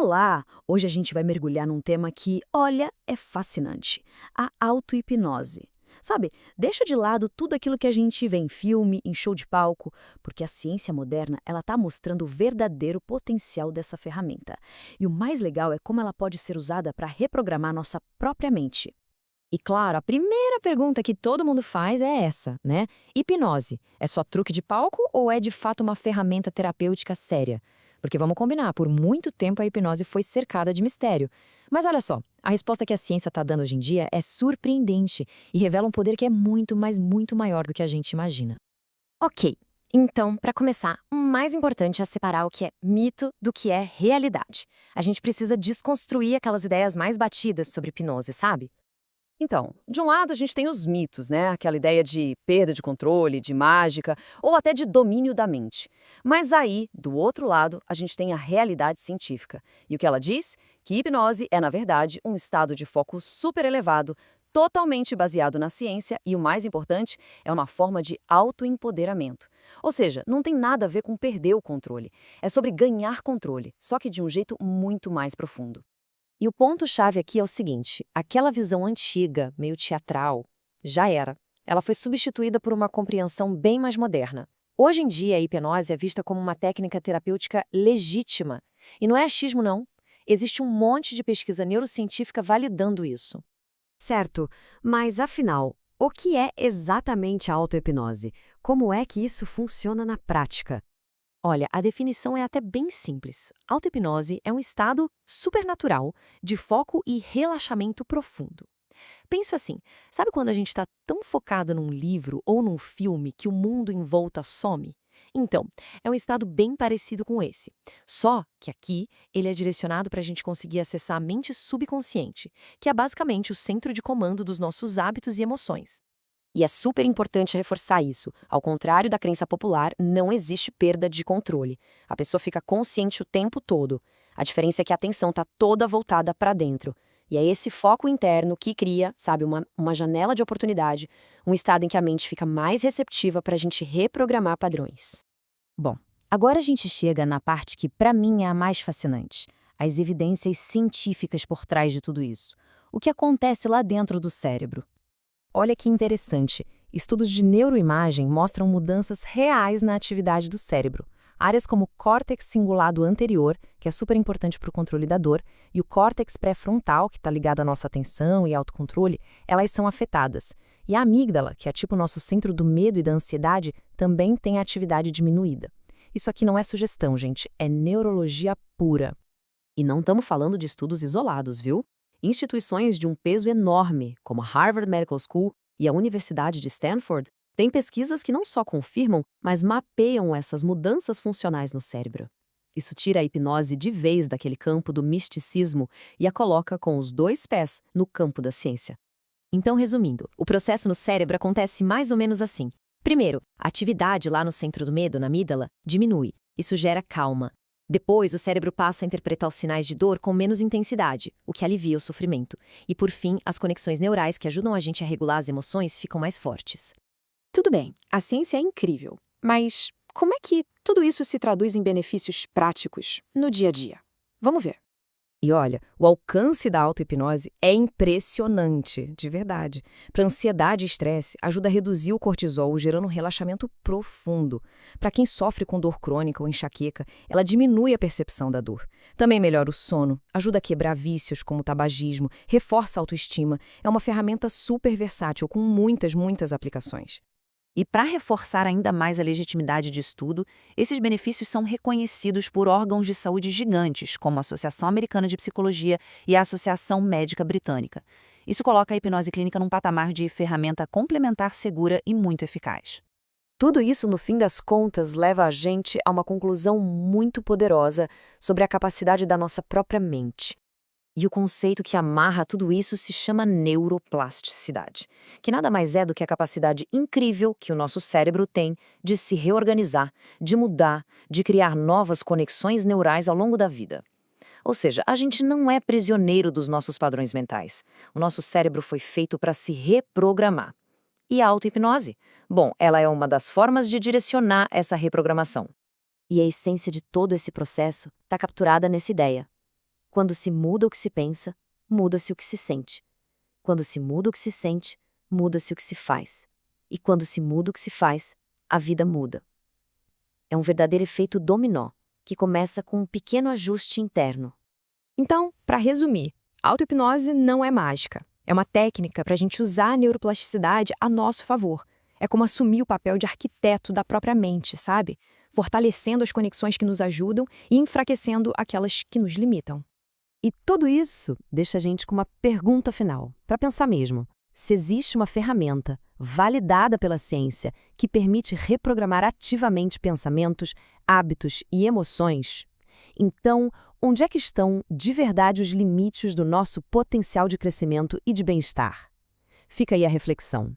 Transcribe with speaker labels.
Speaker 1: Olá! Hoje a gente vai mergulhar num tema que, olha, é fascinante: a auto-hipnose. Sabe, deixa de lado tudo aquilo que a gente vê em filme, em show de palco, porque a ciência moderna ela está mostrando o verdadeiro potencial dessa ferramenta. E o mais legal é como ela pode ser usada para reprogramar nossa própria mente.
Speaker 2: E claro, a primeira pergunta que todo mundo faz é essa, né? Hipnose, é só truque de palco ou é de fato uma ferramenta terapêutica séria? Porque vamos combinar, por muito tempo a hipnose foi cercada de mistério. Mas olha só, a resposta que a ciência está dando hoje em dia é surpreendente e revela um poder que é muito, mas muito maior do que a gente imagina.
Speaker 3: Ok, então, para começar, o mais importante é separar o que é mito do que é realidade. A gente precisa desconstruir aquelas ideias mais batidas sobre hipnose, sabe?
Speaker 4: Então, de um lado a gente tem os mitos, né? Aquela ideia de perda de controle, de mágica ou até de domínio da mente. Mas aí, do outro lado, a gente tem a realidade científica. E o que ela diz? Que hipnose é, na verdade, um estado de foco super elevado, totalmente baseado na ciência e, o mais importante, é uma forma de autoempoderamento. Ou seja, não tem nada a ver com perder o controle. É sobre ganhar controle, só que de um jeito muito mais profundo.
Speaker 2: E o ponto-chave aqui é o seguinte: aquela visão antiga, meio teatral, já era. Ela foi substituída por uma compreensão bem mais moderna. Hoje em dia, a hipnose é vista como uma técnica terapêutica legítima. E não é achismo, não. Existe um monte de pesquisa neurocientífica validando isso.
Speaker 5: Certo, mas afinal, o que é exatamente a auto-hipnose? Como é que isso funciona na prática?
Speaker 3: Olha, a definição é até bem simples. Auto-hipnose é um estado supernatural de foco e relaxamento profundo. Penso assim, sabe quando a gente está tão focado num livro ou num filme que o mundo em volta some? Então, é um estado bem parecido com esse. Só que aqui ele é direcionado para a gente conseguir acessar a mente subconsciente, que é basicamente o centro de comando dos nossos hábitos e emoções.
Speaker 4: E é super importante reforçar isso. Ao contrário da crença popular, não existe perda de controle. A pessoa fica consciente o tempo todo. A diferença é que a atenção está toda voltada para dentro. E é esse foco interno que cria, sabe, uma janela de oportunidade, um estado em que a mente fica mais receptiva para a gente reprogramar padrões.
Speaker 2: Bom, agora a gente chega na parte que para mim é a mais fascinante: as evidências científicas por trás de tudo isso. O que acontece lá dentro do cérebro? Olha que interessante, estudos de neuroimagem mostram mudanças reais na atividade do cérebro. Áreas como o córtex cingulado anterior, que é super importante para o controle da dor, e o córtex pré-frontal, que está ligado à nossa atenção e autocontrole, elas são afetadas. E a amígdala, que é tipo o nosso centro do medo e da ansiedade, também tem a atividade diminuída. Isso aqui não é sugestão, gente, é neurologia pura.
Speaker 4: E não estamos falando de estudos isolados, viu? Instituições de um peso enorme, como a Harvard Medical School e a Universidade de Stanford, têm pesquisas que não só confirmam, mas mapeiam essas mudanças funcionais no cérebro. Isso tira a hipnose de vez daquele campo do misticismo e a coloca com os dois pés no campo da ciência.
Speaker 2: Então, resumindo, o processo no cérebro acontece mais ou menos assim. Primeiro, a atividade lá no centro do medo, na amígdala, diminui. Isso gera calma. Depois, o cérebro passa a interpretar os sinais de dor com menos intensidade, o que alivia o sofrimento. E, por fim, as conexões neurais que ajudam a gente a regular as emoções ficam mais fortes.
Speaker 6: Tudo bem, a ciência é incrível, mas como é que tudo isso se traduz em benefícios práticos no dia a dia? Vamos ver.
Speaker 1: E olha, o alcance da auto-hipnose é impressionante, de verdade. Para ansiedade e estresse, ajuda a reduzir o cortisol, gerando um relaxamento profundo. Para quem sofre com dor crônica ou enxaqueca, ela diminui a percepção da dor. Também melhora o sono, ajuda a quebrar vícios como o tabagismo, reforça a autoestima. É uma ferramenta super versátil, com muitas aplicações.
Speaker 2: E para reforçar ainda mais a legitimidade de estudo, esses benefícios são reconhecidos por órgãos de saúde gigantes, como a Associação Americana de Psicologia e a Associação Médica Britânica. Isso coloca a hipnose clínica num patamar de ferramenta complementar segura e muito eficaz.
Speaker 5: Tudo isso, no fim das contas, leva a gente a uma conclusão muito poderosa sobre a capacidade da nossa própria mente.
Speaker 2: E o conceito que amarra tudo isso se chama neuroplasticidade, que nada mais é do que a capacidade incrível que o nosso cérebro tem de se reorganizar, de mudar, de criar novas conexões neurais ao longo da vida. Ou seja, a gente não é prisioneiro dos nossos padrões mentais. O nosso cérebro foi feito para se reprogramar. E a auto-hipnose? Bom, ela é uma das formas de direcionar essa reprogramação.
Speaker 5: E a essência de todo esse processo está capturada nessa ideia.
Speaker 2: Quando se muda o que se pensa, muda-se o que se sente. Quando se muda o que se sente, muda-se o que se faz. E quando se muda o que se faz, a vida muda. É um verdadeiro efeito dominó, que começa com um pequeno ajuste interno.
Speaker 3: Então, para resumir, a auto-hipnose não é mágica. É uma técnica para a gente usar a neuroplasticidade a nosso favor. É como assumir o papel de arquiteto da própria mente, sabe? Fortalecendo as conexões que nos ajudam e enfraquecendo aquelas que nos limitam.
Speaker 2: E tudo isso deixa a gente com uma pergunta final, para pensar mesmo. Se existe uma ferramenta, validada pela ciência, que permite reprogramar ativamente pensamentos, hábitos e emoções, então, onde é que estão, de verdade, os limites do nosso potencial de crescimento e de bem-estar? Fica aí a reflexão.